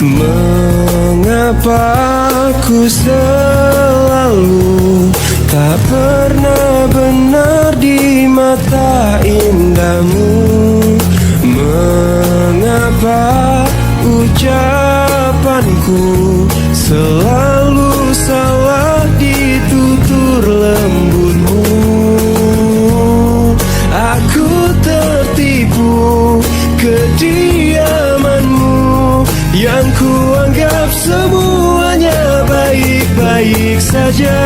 Mengapa ku selalu tak pernah benar di mata indahmu? Mengapa ucapanku selalu salah di tutur lembutmu? Aku tertipu kediamanmu yang kuanggap semuanya baik-baik saja.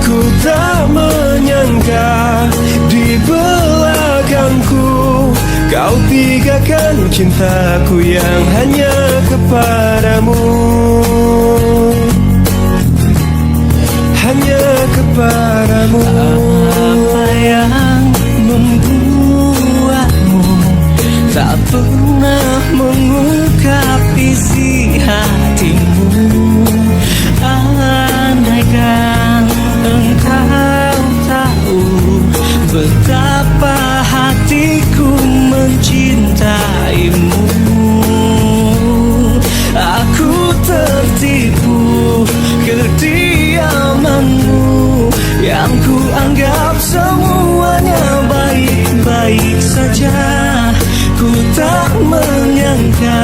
Ku tak menyangka di belakangku kau tinggalkan cintaku yang hanya kepadamu, hanya kepadamu. Apa yang membuatmu tak pernah mengungkap isi hatimu? Andaikan engkau tahu betapa hatiku mencintaimu. Aku tertipu kediamanmu yang ku anggap semuanya baik-baik saja. Ku tak menyangka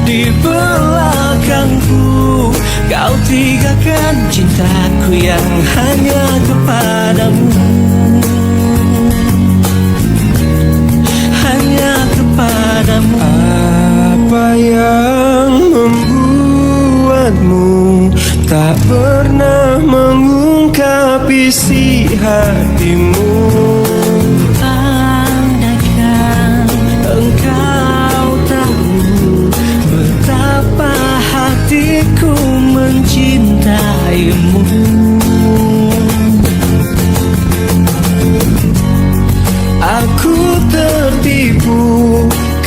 di belakangku kau tinggalkan cintaku yang hanya kepadamu, hanya kepadamu. Apa yang membuatmu tak pernah mengungkap isi hatimu? Andaikan engkau tahu betapa hatiku mencintaimu. Aku tertipu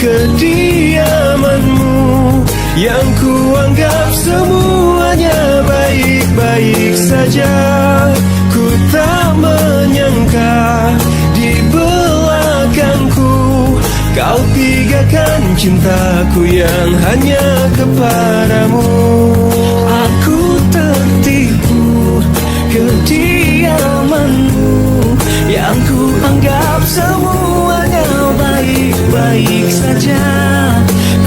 kediamanmu yang kuanggap semuanya baik-baik saja. Ku tak menyangka di belakangku kau tinggalkan cintaku yang hanya kepadamu. Aku tertipu kediamanmu yang ku anggap semuanya baik-baik saja.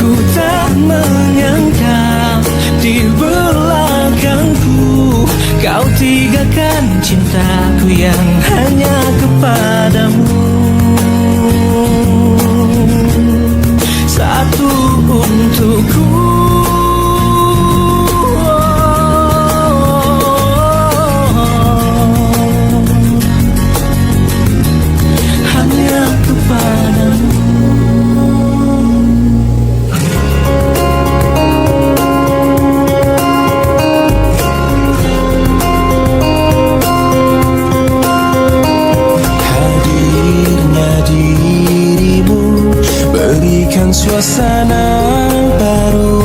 Ku tak menyangka di belakangku kau tinggalkan cintaku yang hanya kepadamu. Satu untukku, hanya kepadamu. Hadirnya dirimu berikan suasana baru.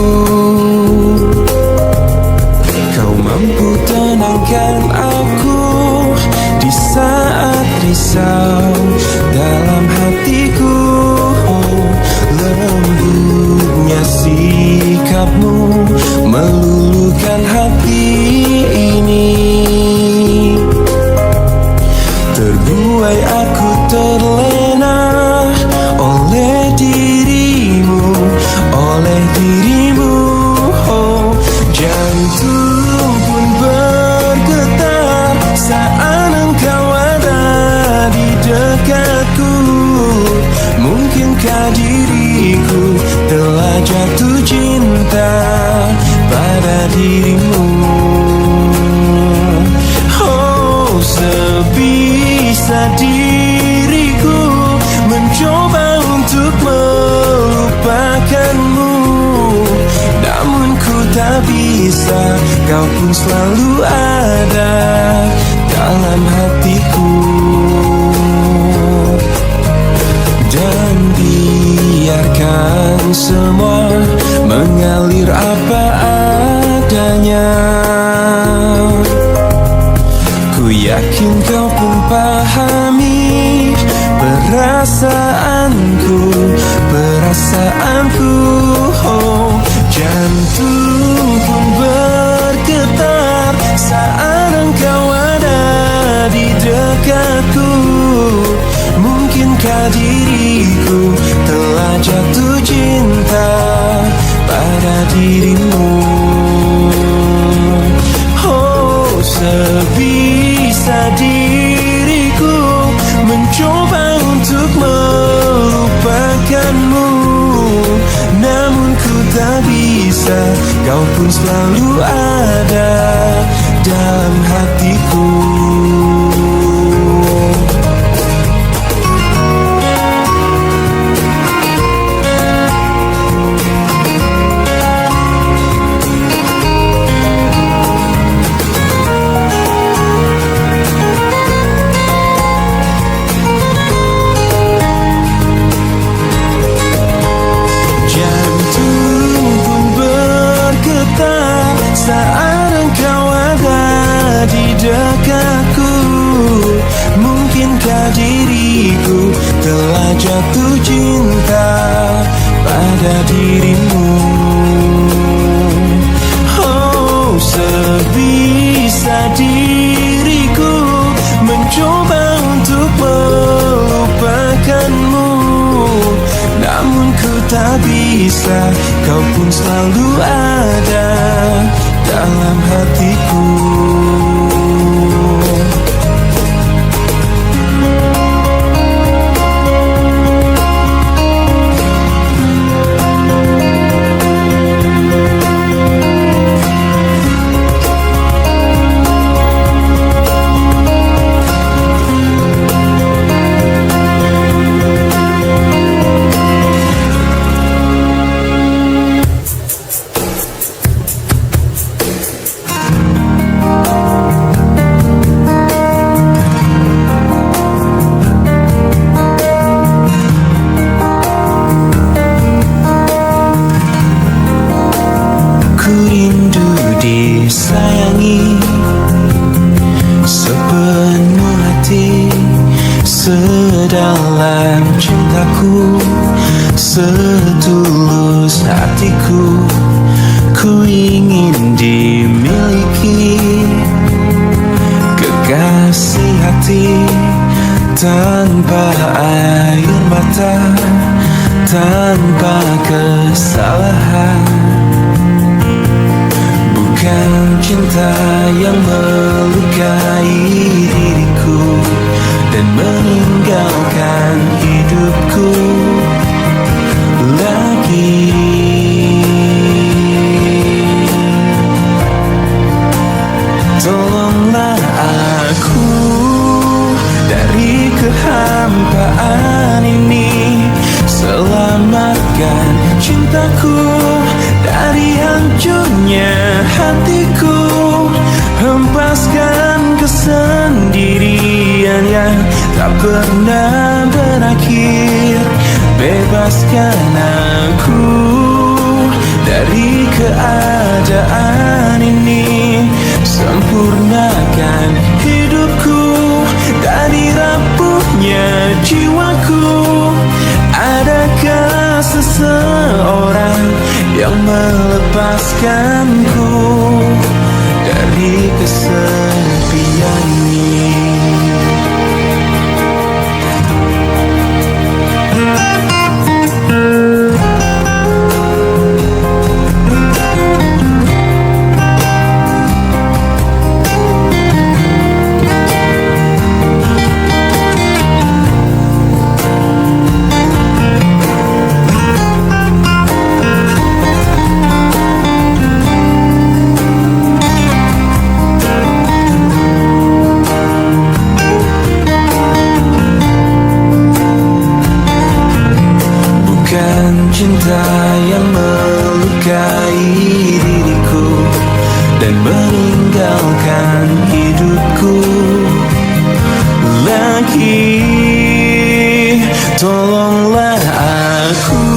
Kau mampu tenangkan aku di saat risau dalam hatiku. Lembutnya sikapmu meluluhkan hati ini. Terbuai aku terlena oleh dirimu, oleh dirimu. Oh, jantung pun bergetar saat engkau ada di dekatku. Mungkinkah diriku telah jatuh cinta pada dirimu? Oh, sebisa diriku mencoba untuk melupakanmu, namun ku tak bisa. Kau pun selalu ada dalam hatiku. Dan biarkan semua mengalir apa adanya. Ku yakin kau pun pahami perasaanku. Oh, Jantung pun bergetar saat engkau ada di dekatku. Mungkinkah diriku telah jatuh cinta pada dirimu? Oh, sebisa diriku mencoba untuk melupakanmu, namun ku tak bisa. Kau pun selalu ada dalam hatiku. Saat engkau ada di dekatku, mungkinkah diriku telah jatuh cinta pada dirimu? Oh, sebisa diriku mencoba untuk melupakanmu, namun ku tak bisa. Kau pun selalu ada dalam hatiku. Rindu disayangi sepenuh hati, sedalam cintaku, setulus hatiku. Ku ingin dimiliki kekasih hati, tanpa air mata, tanpa kesalahan. Bukan cinta yang melukai diriku dan meninggalkan hidupku lagi. Tolonglah aku dari kehampaan ini, selamatkan cintaku dari hancurnya hatiku. Hempaskan kesendirian yang tak pernah berakhir. Bebaskan aku dari keadaan ini. Sempurnakan hidupku dari rapuhnya jiwaku. Adakah seseorang yang melepaskanku dari kesepian ini? Cinta yang melukai diriku dan meninggalkan hidupku lagi. Tolonglah aku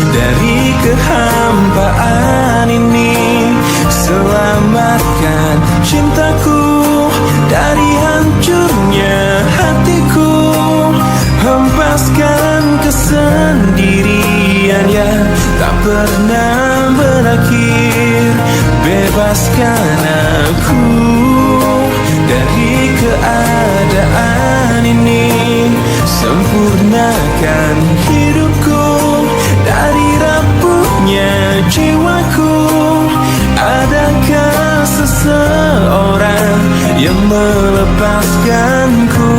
dari kehampaan ini. Selamatkan cintaku dari hancurnya hatiku. Hempaskan kesendirian yang tak pernah berakhir. Bebaskan aku dari keadaan ini, sempurnakan hidupku dari rapuhnya jiwaku. Adakah seseorang yang melepaskanku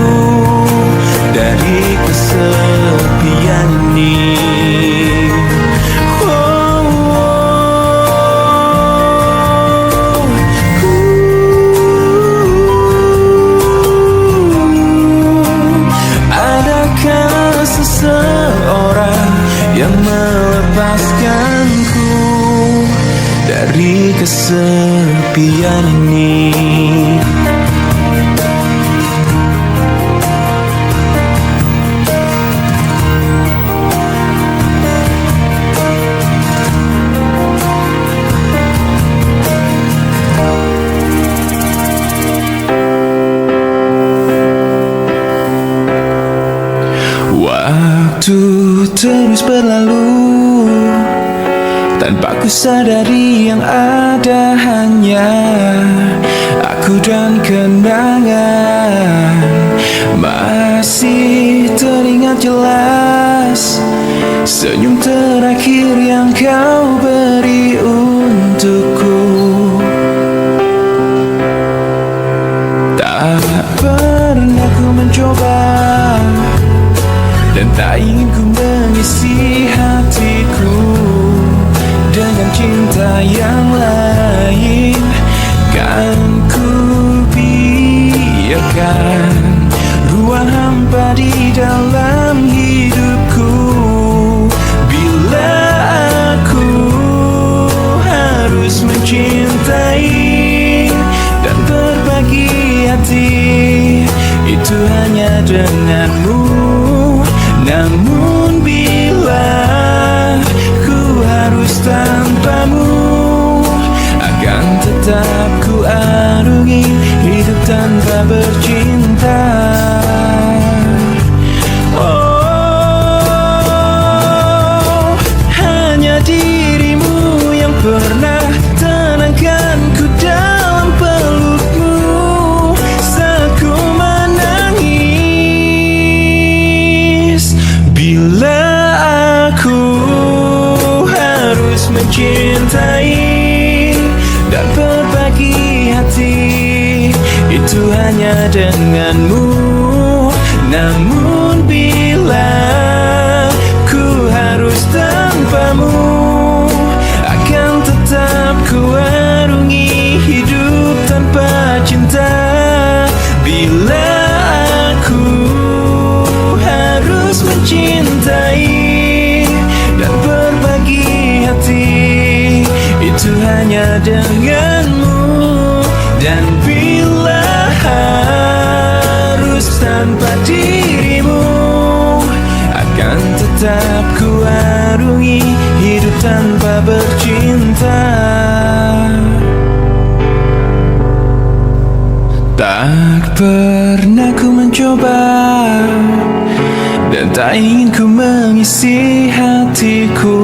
dari kesepian ini? Adakah seseorang yang melepaskanku dari kesepian ini? Waktu terus berlalu tanpa ku sadari yang ada hanya aku dan kenangan. Masih teringat jelas senyum terakhir yang kau beri untukku. Tak pernah ku mencoba dan tak ingin ku mengisi hatiku dengan cinta yang lain. Kan ku biarkan ruang hampa di dalam hidupku. Bila aku harus mencintai dan berbagi hati, itu hanya denganmu. Namun bila ku harus tanpamu, akan tetap ku arungi hidup tanpa bercinta. Oh, hanya dirimu yang pernah tenangkanku dalam pelukmu saat ku menangis. Bila aku harus mencintai dan berbagi hati, itu hanya denganmu. Namun bila ku harus tanpamu, akan tetap ku arungi hidup tanpa cinta. Bila aku harus mencintai dan berbagi hati, itu hanya denganmu. Dan bila harus tanpa dirimu, akan tetap ku arungi hidup tanpa bercinta. Tak pernah ku mencoba dan tak ingin ku mengisi hatiku.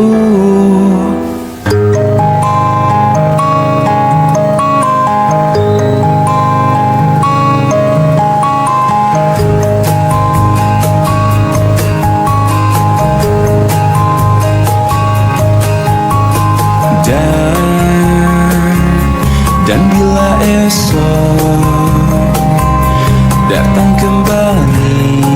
Dan bila esok datang kembali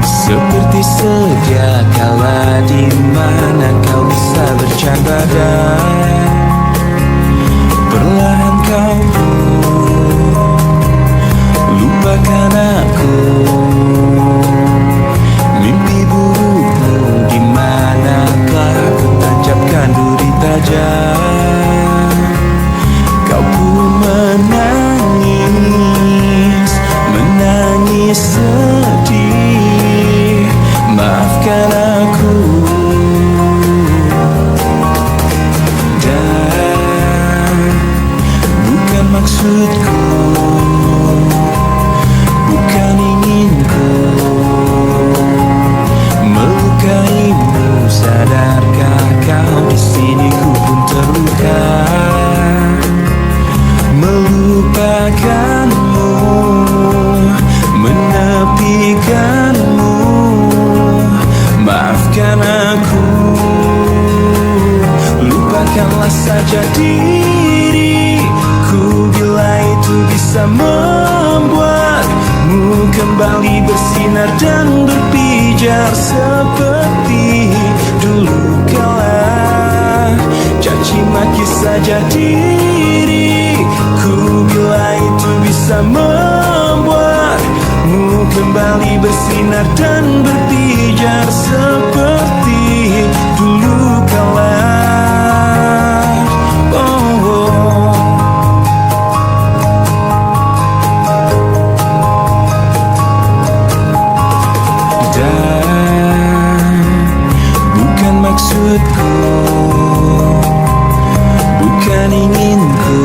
seperti sedia kala, di mana kau bisa bercanda dan perlahan kau pun lupakan aku. Mimpi burukmu di manakah ku tancapkan duri tajam. Kau pun menangis, menangis sedih. Maafkan aku. Dan bukan maksudku, bukan ingin Lupakanlah saja diriku bila itu bisa membuatmu kembali bersinar dan berpijar seperti dulu kala. Caci maki saja diriku bila itu bisa membuatmu kembali bersinar dan berpijar seperti dulu kala. Dan bukan maksudku, bukan inginku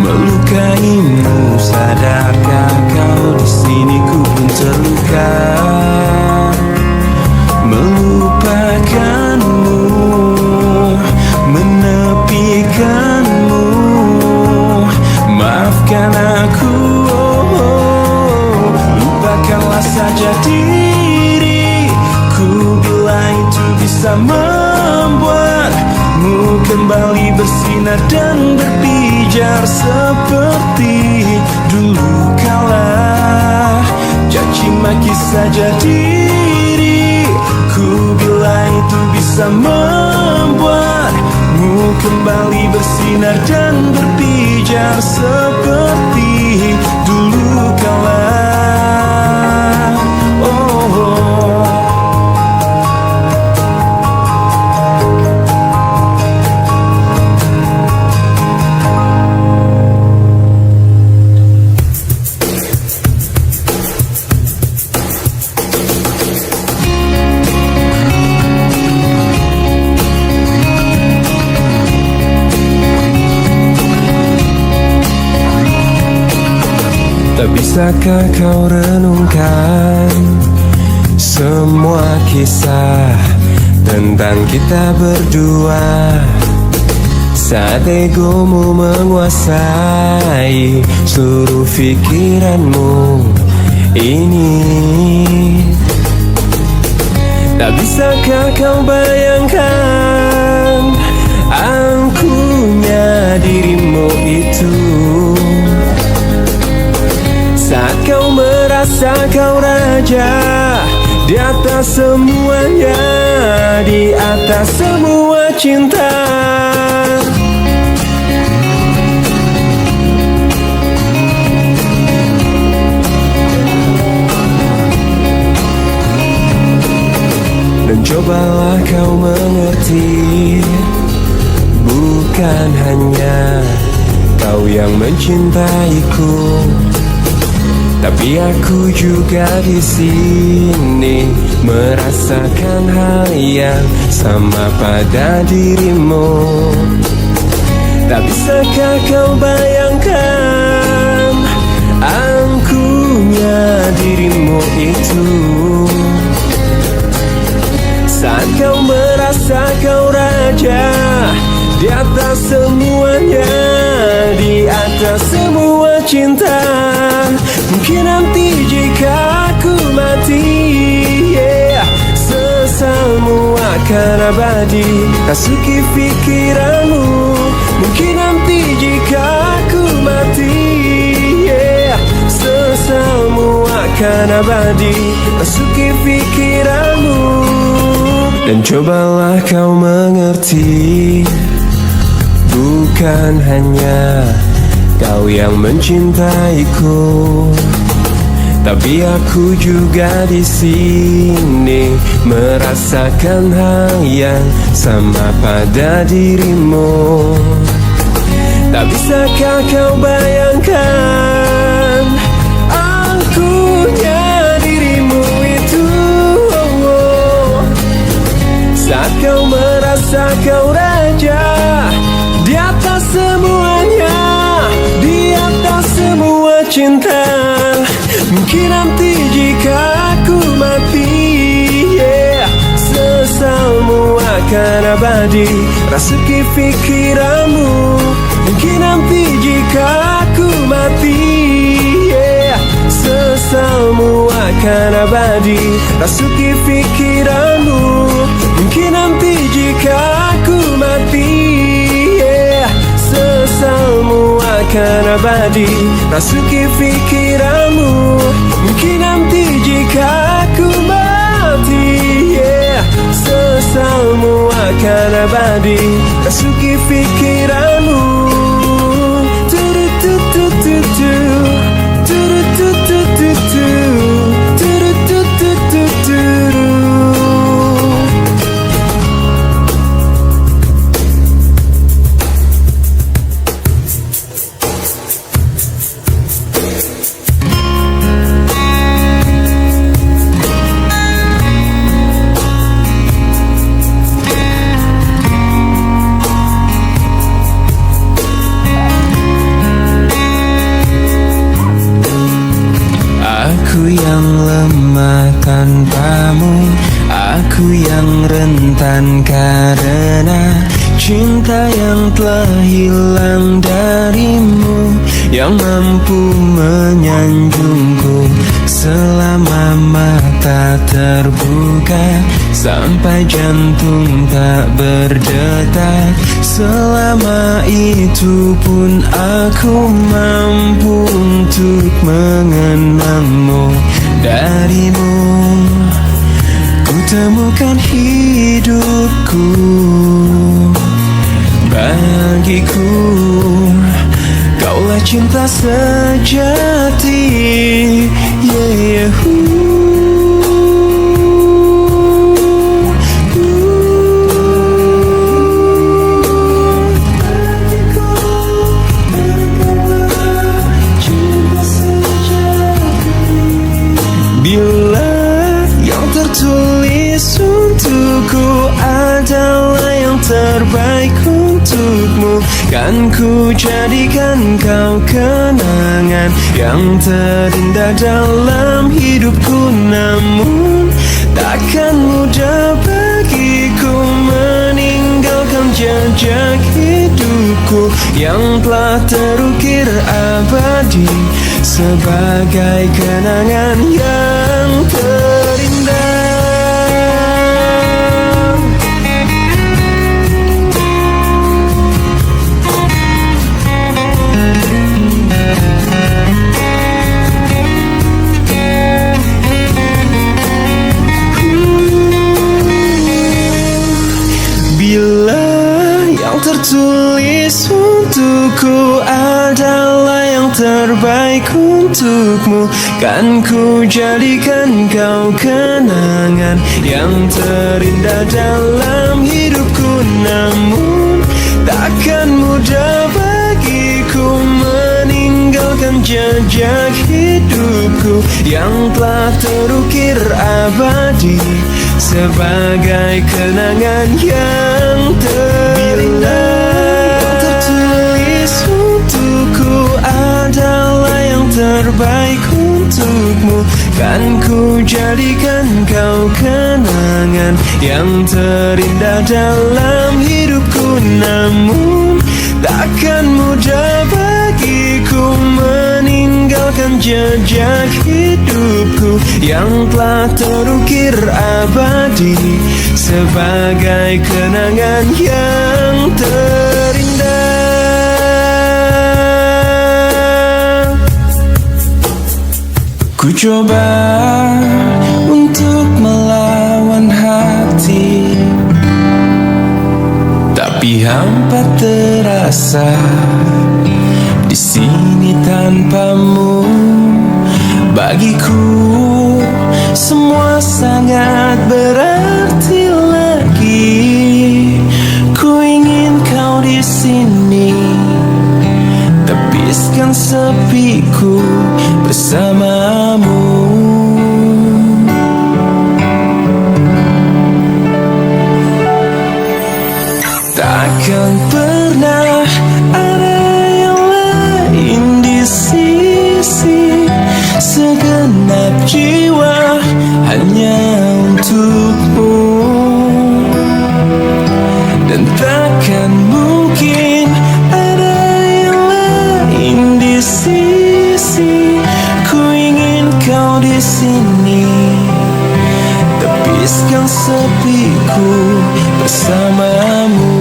melukaimu. Sadarkah kau di sini ku pun terluka, melupakanmu, menepikanmu. Maafkan aku, lupakanlah saja diriku bila itu bisa membuatmu kembali bersinar dan berpijar seperti dulu kala. Caci maki saja diriku bila itu bisa membuatmu kembali bersinar dan berpijar seperti dulu kala. Tak bisakah kau renungkan semua kisah tentang kita berdua, saat egomu menguasai seluruh pikiranmu ini. Tak bisakah kau bayangkan angkuhnya dirimu itu, saat kau merasa kau raja di atas semuanya, di atas semua cinta. Dan cobalah kau mengerti, bukan hanya kau yang mencintaiku, tapi aku juga di sini merasakan hal yang sama pada dirimu. Tak bisakah kau bayangkan angkuhnya dirimu itu, saat kau merasa kau raja di atas semuanya, di atas semua cinta. Mungkin nanti jika aku mati, sesalmu akan abadi rasuki pikiranmu. Mungkin nanti jika aku mati, sesalmu akan abadi rasuki pikiranmu. Dan cobalah kau mengerti, bukan hanya kau yang mencintaiku, tapi aku juga di sini merasakan hal yang sama pada dirimu. Tak bisakah kau bayangkan angkuhnya dirimu itu, saat kau merasa kau raja di atas semuanya, di atas semua cinta. Mungkin nanti jika aku mati, sesalmu akan abadi rasuki pikiranmu. Mungkin nanti jika aku mati, sesalmu akan abadi rasuki pikiranmu. Mungkin nanti jika aku akan abadi rasuki pikiranmu. Mungkin nanti jika aku mati, sesalmu akan abadi rasuki pikiranmu. Turututututu, turututututu, turututututu. Aku yang lemah tanpamu, aku yang rentan karena cinta yang telah hilang darimu, yang mampu menyanjungku selama mata terbuka, sampai jantung tak berdetak. Selama itu pun aku mampu untuk mengenangmu. Darimu ku temukan hidupku. Bagiku kaulah cinta sejati. Bila yang tertulis untukku adalah yang terbaik untukmu, kan ku jadikan kau kenangan yang terindah dalam hidupku. Namun takkan mudah bagiku meninggalkan jejak hidupku yang telah terukir abadi sebagai kenangan yang terindah. Bila yang tertulis untukku adalah yang terbaik untukmu, kan ku jadikan kau kenangan yang terindah dalam hidupku. Namun takkan mudah bagiku meninggalkan jejak hidupku yang telah terukir abadi sebagai kenangan yang terindah. Yang tertulis untukku adalah yang terbaik untukmu, kan ku jadikan kau kenangan yang terindah dalam hidupku. Namun takkan mudah bagiku meninggalkan jejak hidupku yang telah terukir abadi sebagai kenangan yang terindah. Ku coba untuk melawan hati, tapi hampa terasa di sini tanpamu. Bagiku semua sangat berarti lagi. Ku ingin kau di sini, tepiskan sepiku bersamamu. Takkan pernah ada yang lain di sisi, segenap jiwa hanya untukmu. Dan takkan mungkin ada yang lain di sisi. Ku ingin kau di sini, tepiskan sepiku bersamamu.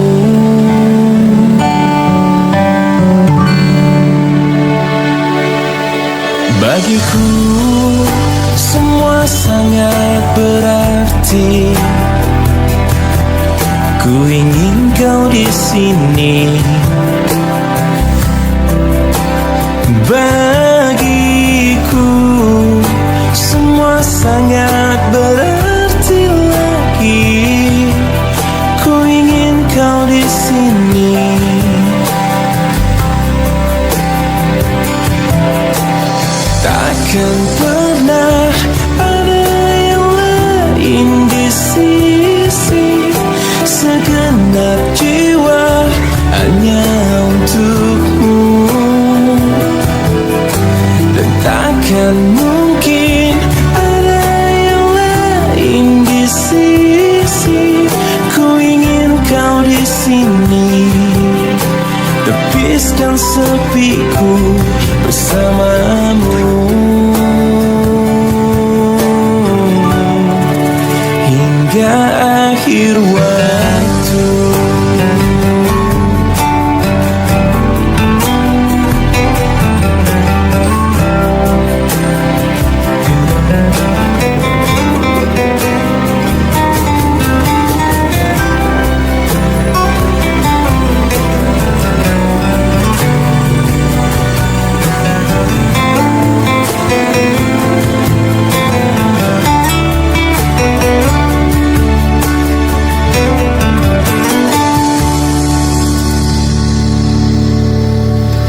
bagiku semua sangat berarti. Ku ingin kau di sini. Bagiku semua sangat berarti lagi. Ku ingin kau di sini. Takkan pernah ada yang lain di sisi. Segenap jiwa hanya untukmu. Dan takkan mungkin ada yang lain di sisi. Ku ingin kau di sini. Tepiskan sepiku bersamamu hingga akhir waktu.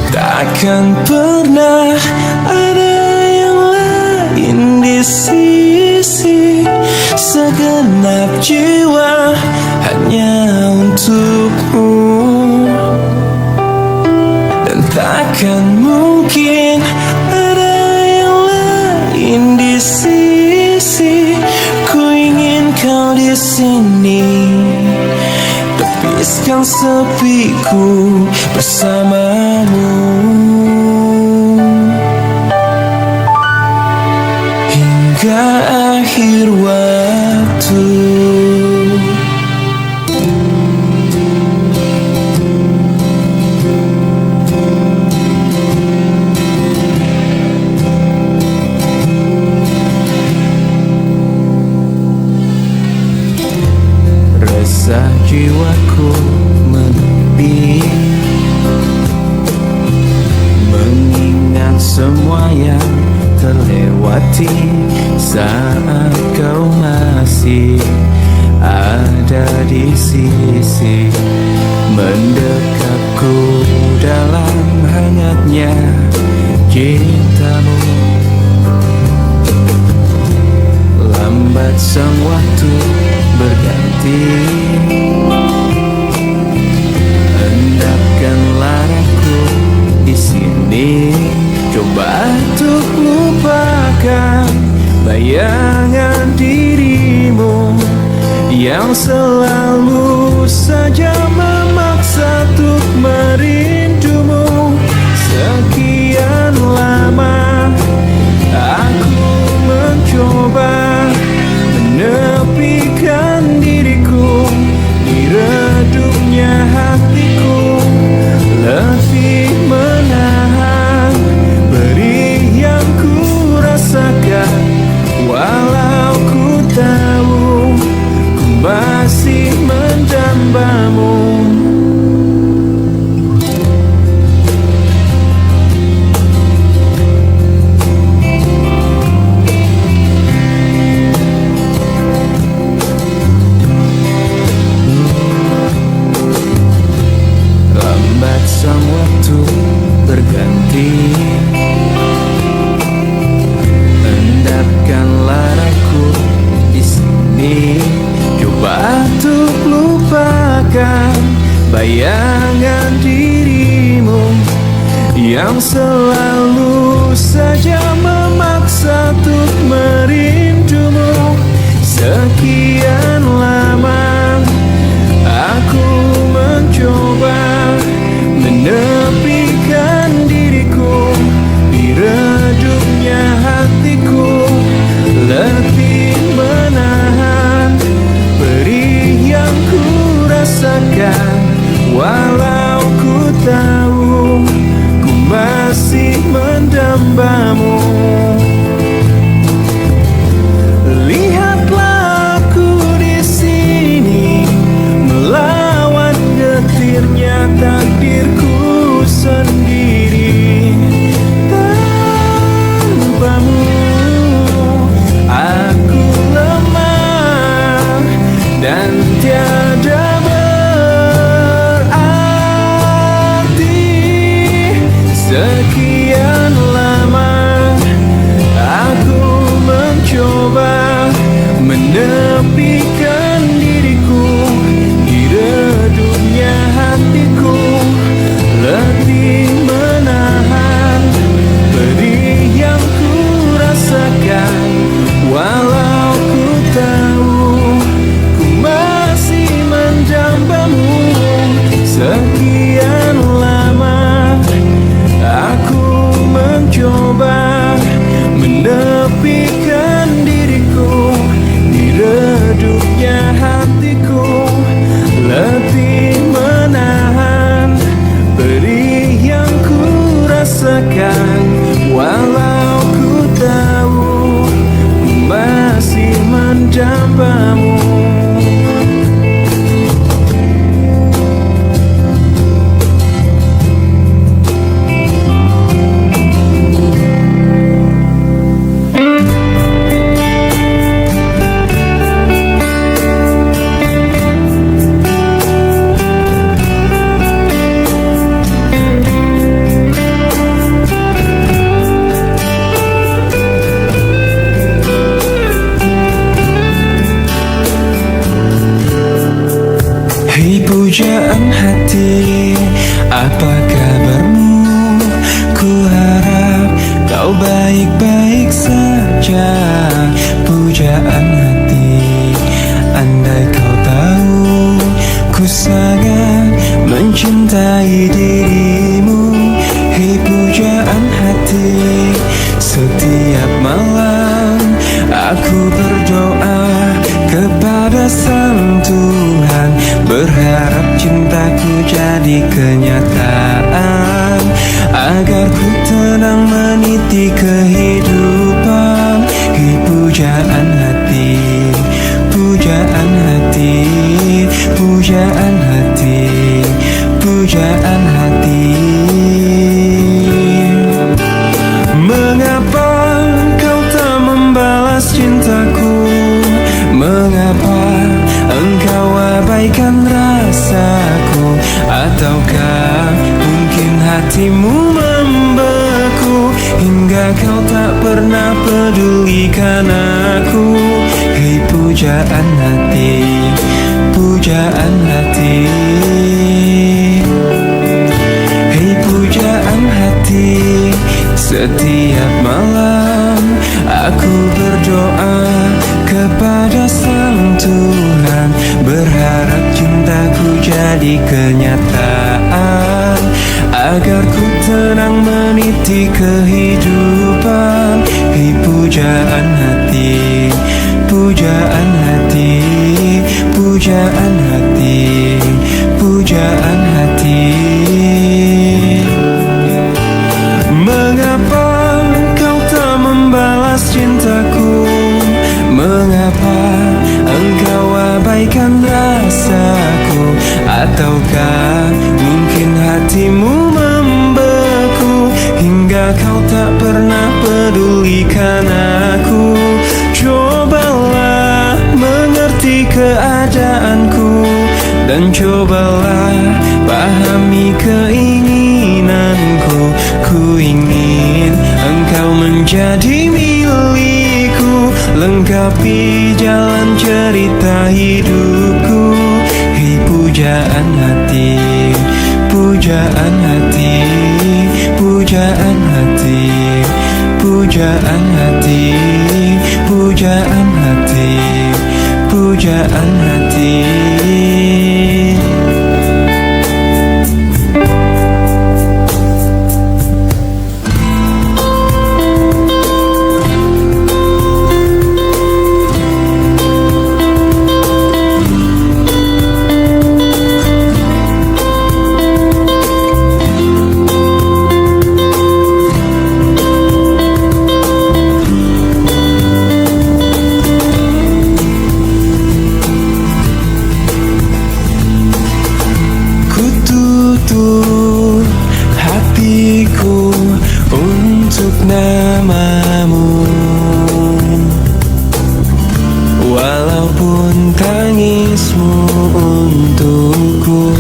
Takkan pernah ada yang lain di sisi. Segenap jiwa hanya untukmu. Dan takkan mungkin ada yang lain di sisi. Ku ingin kau di sini. Tepiskan sepiku bersamamu hingga akhir waktu. Resah jiwaku menepi, mengingat semua yang terlewati saat kau masih ada di sisi. Mendekapku dalam hangatnya cintamu. Lambat sang waktu berganti. Endapkanlah aku di sini. Coba untuk lupakan bayangan dirimu yang selalu saja memaksa untuk merindumu. Sekian lama aku mencoba menepikan diriku di redupnya hatiku. Letih menahan perih yang ku rasakan. Walau ku tahu ku masih mendambamu. Sang waktu berganti. Endapkanlah aku di sini. Coba untuk lupakan bayangan dirimu yang selalu saja memaksa untuk merindumu. Sekian lama aku mencoba menepikan diriku di redupnya hatiku. Letih menahan perih yang ku rasakan. Walau ku tahu ku masih dampamu. Hei pujaan hati, apa kabarmu? Ku harap kau baik-baik saja. Pujaan hati, andai kau tahu ku sangat mencintai dirimu. Hei pujaan hati, setiap malam aku berdoa kepada Sang Tuhan, berharap cintaku jadi kenyataan, agar ku tenang meniti kehidupan. Hei pujaan hati, pujaan hati, pujaan hati, pujaan hati. Mengapa kau tak membalas cintaku? Mengapa engkau abaikan rasaku? Ataukah mungkin hatimu membeku hingga kau tak pernah pedulikan aku? Hei pujaan hati, pujaan hati. Hei pujaan hati, setiap malam aku berdoa kepada Sang Tuhan, berharap cintaku jadi kenyataan, agar ku tenang meniti kehidupan. Hei pujaan hati, pujaan hati, pujaan hati, pujaan hati. Mengapa kau tak membalas cintaku? Mengapa engkau abaikan rasaku? Ataukah mungkin hatimu membeku hingga kau tak pernah pedulikan aku? Cobalah mengerti keadaanku, dan cobalah pahami keinginanku. Ku ingin engkau menjadi milikku, lengkapi jalan cerita hidupku. Hei pujaan hati, pujaan hati, pujaan hati, pujaan hati, pujaan hati, pujaan hati. Tutup hatiku untuk namamu, walaupun tangismu untukku.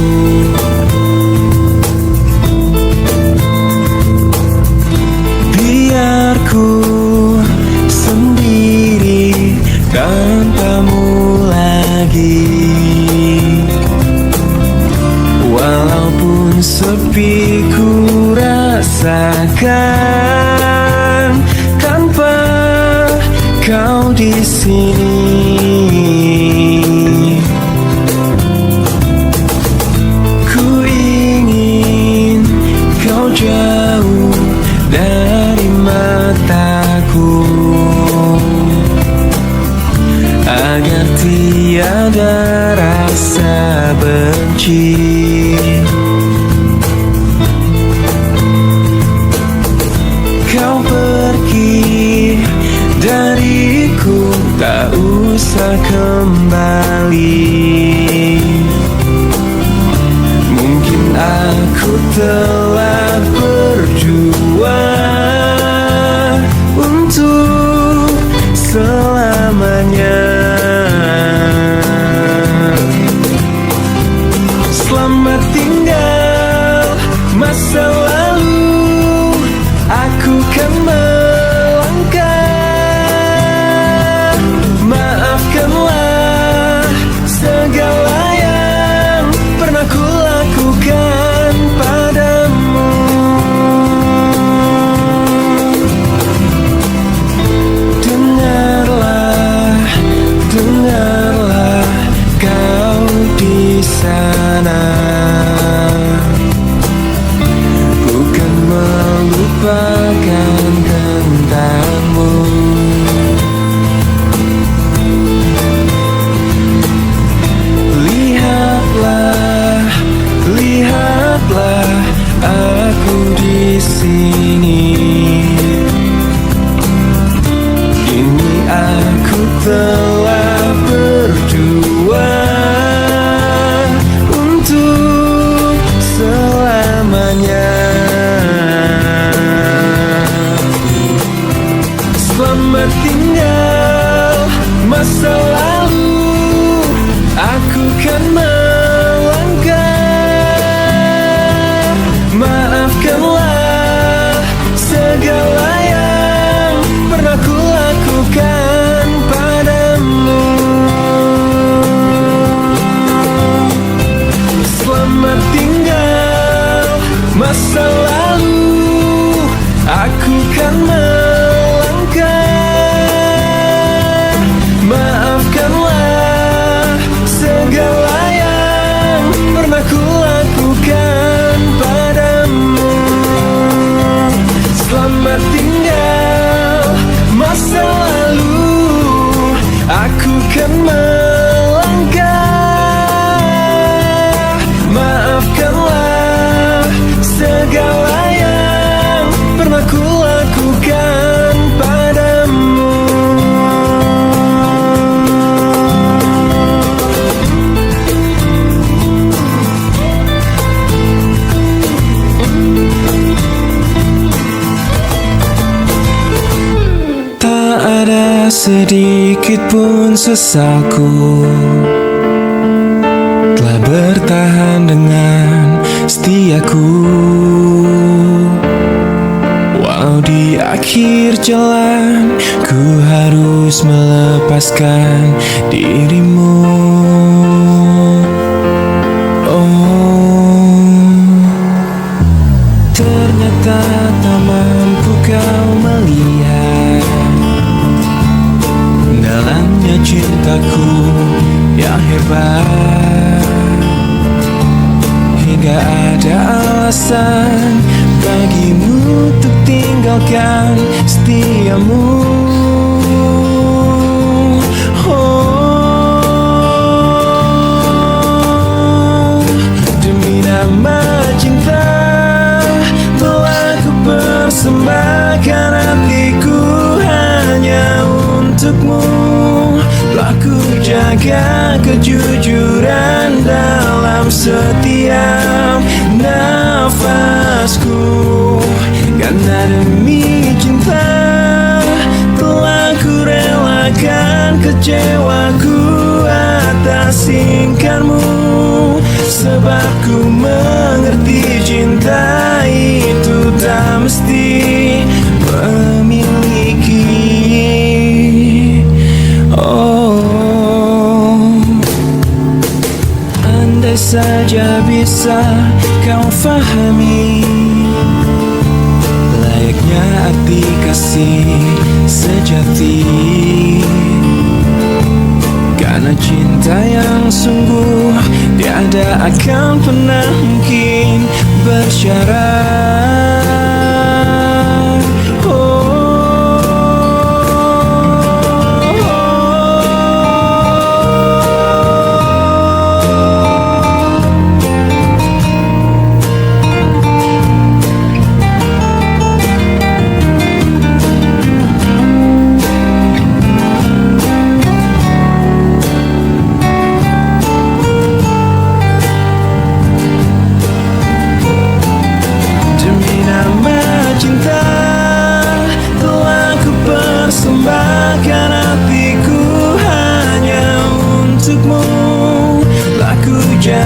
Biar ku sendiri tanpamu lagi, walaupun sepi ku rasakan tanpa kau di sini. Ku ingin kau jauh dari mataku, agar tiada rasa benci. Kau pergi dariku, tak bisa kembali. Mungkin aku telah berjuang untuk selamanya. Selamat tinggal masa lalu, aku kan melangkah. Maafkanlah segala yang pernah ku lakukan padamu. Dengarlah, dengarlah kau di sana. Bukan melupakan tentangmu. Lihatlah, lihatlah aku di sini. Kini aku telah berjuang untuk selamanya. Selamat tinggal masa lalu, aku kan melangkah. Maafkanlah segala yang pernah ku lakukan padamu. Selamat tinggal masa lalu, aku kan melangkah. Maafkanlah segala yang pernah ku lakukan padamu. Selamat tinggal masa lalu, aku kan melangkah. Maafkanlah segala yang pernah ku lakukan padamu. Tak ada sedikit pun sesalku, telah bertahan dengan setiaku. Walau di akhir jalan ku harus melepaskan dirimu. Oh, ternyata tak mampu kau melihat dalamnya cintaku yang hebat, hingga ada alasan bagimu untuk tinggalkan setiamu. Oh, demi nama cinta telah ku persembahkan hatiku hanya untukmu. Telah ku jaga kejujuran dalam setiap nafasku. Karena demi cinta telah ku relakan kecewaku atas ingkarmu. Sebab ku mengerti cinta itu tak mesti memiliki. Oh, andai saja bisa kau fahami layaknya arti kasih sejati. Karena cinta yang sungguh tiada akan pernah mungkin bersyarat.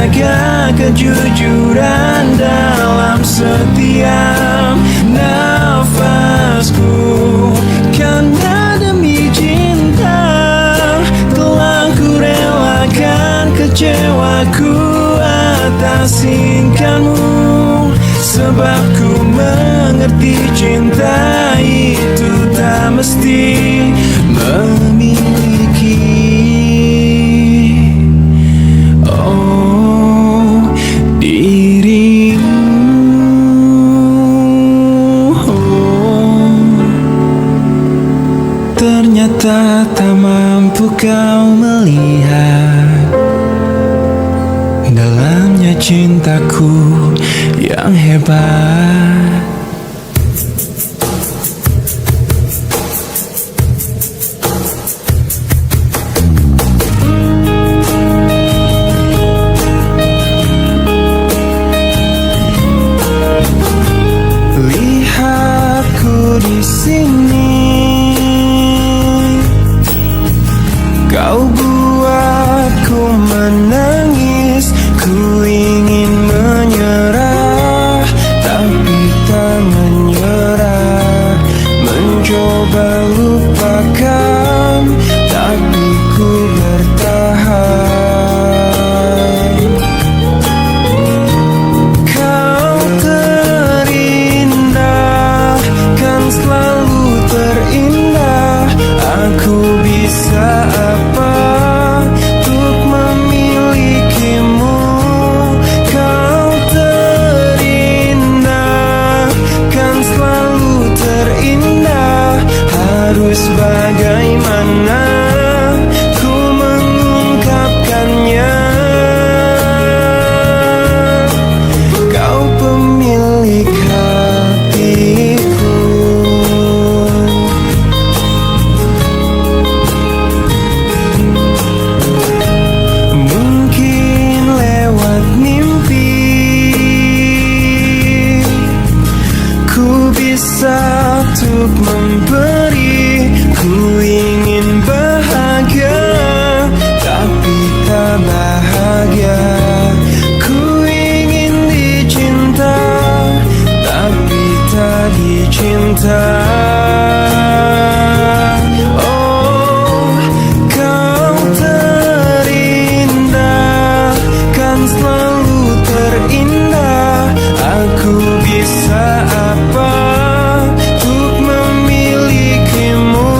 jaga kejujuran dalam setiap nafasku. Karena demi cinta telah ku relakan kecewaku atas tingkahmu. Sebab ku mengerti cinta itu tak mesti memiliki dirimu. Ternyata tak mampu kau melihat dalamnya cintaku yang hebat. Lihatku di sini, kau buatku menangis. Ku ingin menyerah, tapi tak menyerah. Mencoba lupakan, tapi ku bertahan. Kau terindah, kan selalu terindah. Aku bisa apa untuk memilikimu? Kau terindah, kan selalu terindah. Harus bagaimana ku mengungkapkannya? Kau pemilik hatiku. Mungkin lewat mimpi ku bisa untuk memberi. Ku ingin bahagia, tapi tak bahagia. Ku ingin dicinta, tapi tak dicinta. Oh, kau terindah, kan selalu terindah. Aku bisa apa untuk memilikimu?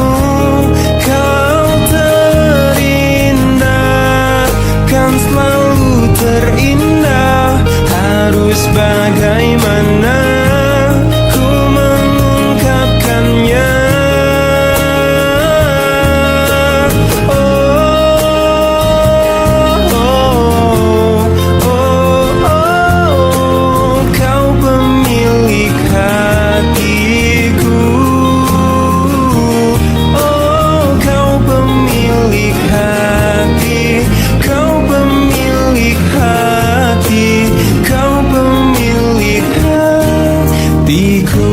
Kau terindah, kan selalu terindah. Harus bagaimana ku mengungkapkannya? Kau pemilik hatiku. Oh, kau pemilik hati. Kau pemilik hati. Kau pemilik hatiku.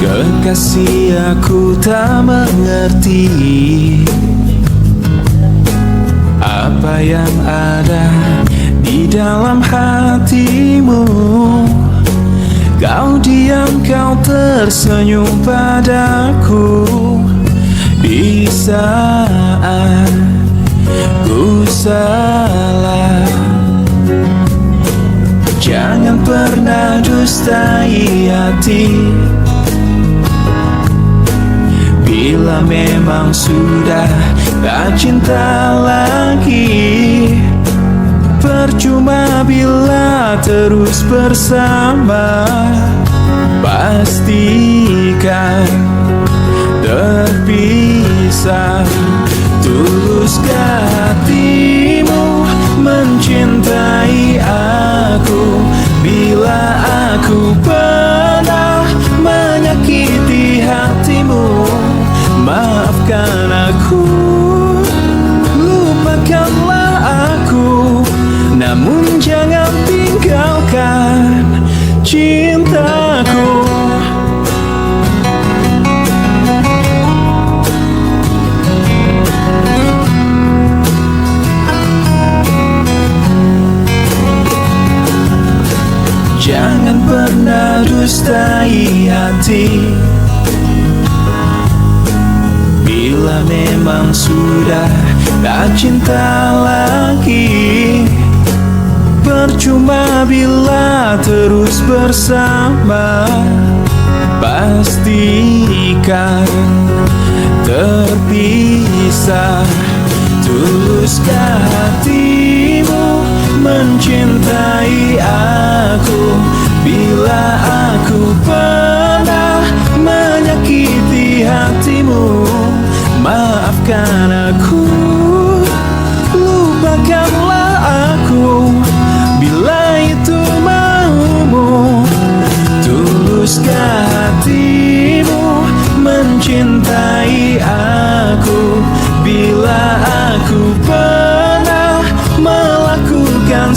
Kekasih, aku tak mengerti apa yang ada di dalam hatimu. Kau diam, kau tersenyum padaku di saat ku salah. Jangan pernah dustai hati. Bila memang sudah tak cinta lagi, percuma bila terus bersama. Pastikan terpisah. Tuluskah hatimu mencintai aku? Bila aku pernah menyakiti hatimu, maafkan mencintai hati. Bila memang sudah tak cinta lagi, percuma bila terus bersama, pastikan terpisah. Tuluskah hatimu mencintai aku? Bila aku pernah menyakiti hatimu, maafkan aku, lupakanlah aku bila itu maumu. Tuluskah hatimu mencintai aku? Bila aku pernah melakukan